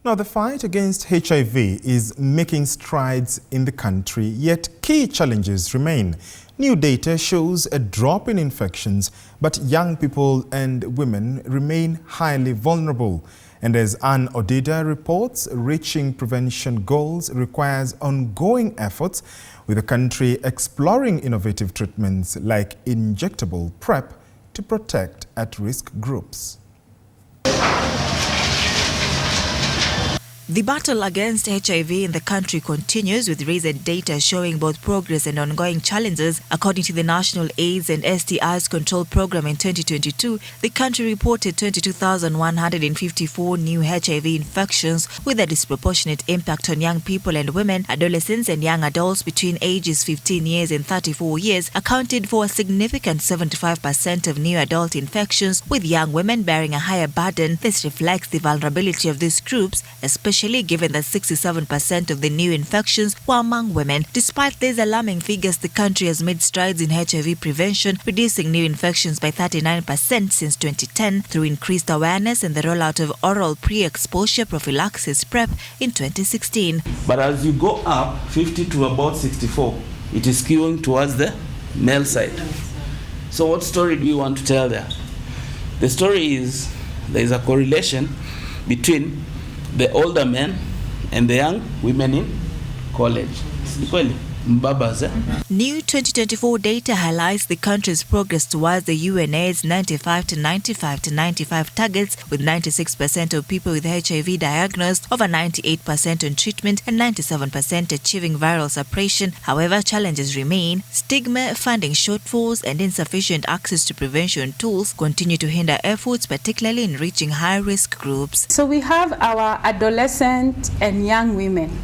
Now, the fight against HIV is making strides in the country, yet key challenges remain. New data shows a drop in infections, but young people and women remain highly vulnerable. And as Ann Odida reports, reaching prevention goals requires ongoing efforts, with the country exploring innovative treatments like injectable PrEP to protect at-risk groups. The battle against HIV in the country continues, with recent data showing both progress and ongoing challenges. According to the National AIDS and STIs Control Program in 2022, the country reported 22,154 new HIV infections, with a disproportionate impact on young people and women. Adolescents and young adults between ages 15 years and 34 years accounted for a significant 75% of new adult infections, with young women bearing a higher burden. This reflects the vulnerability of these groups, especially given that 67% of the new infections were among women. Despite these alarming figures, the country has made strides in HIV prevention, reducing new infections by 39% since 2010 through increased awareness and the rollout of oral pre-exposure prophylaxis PrEP in 2016. But as you go up 50 to about 64, it is skewing towards the male side. So what story do you want to tell there? The story is there is a correlation between the older men and the young women in college. New 2024 data highlights the country's progress towards the UNAIDS 95 to 95 to 95 targets, with 96% of people with HIV diagnosed, over 98% on treatment, and 97% achieving viral suppression. However, challenges remain. Stigma, funding shortfalls, and insufficient access to prevention tools continue to hinder efforts, particularly in reaching high-risk groups. So we have our adolescent and young women.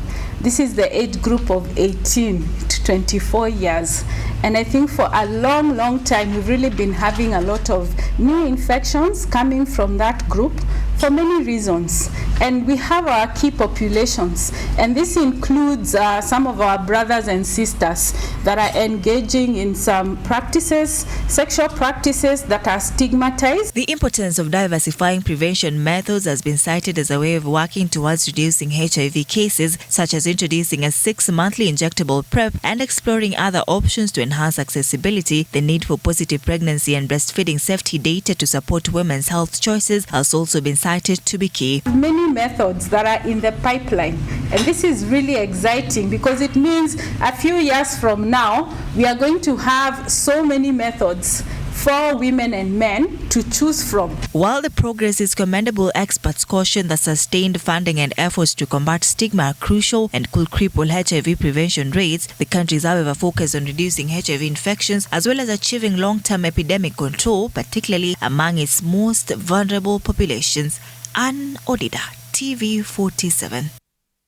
This is the age group of 18 to 24 years. And I think for a long, long time, we've really been having a lot of new infections coming from that group for many reasons. And we have our key populations. And this includes some of our brothers and sisters that are engaging in some practices, sexual practices that are stigmatized. The importance of diversifying prevention methods has been cited as a way of working towards reducing HIV cases, such as introducing a 6-monthly injectable PrEP and exploring other options to enhance accessibility. The need for positive pregnancy and breastfeeding safety data to support women's health choices has also been cited to be key. Many methods that are in the pipeline, and this is really exciting because it means a few years from now we are going to have so many methods for women and men to choose from. While the progress is commendable, experts caution that sustained funding and efforts to combat stigma are crucial and could cripple HIV prevention rates. The country is, however, focused on reducing HIV infections as well as achieving long-term epidemic control, particularly among its most vulnerable populations. Ann Odida, TV 47.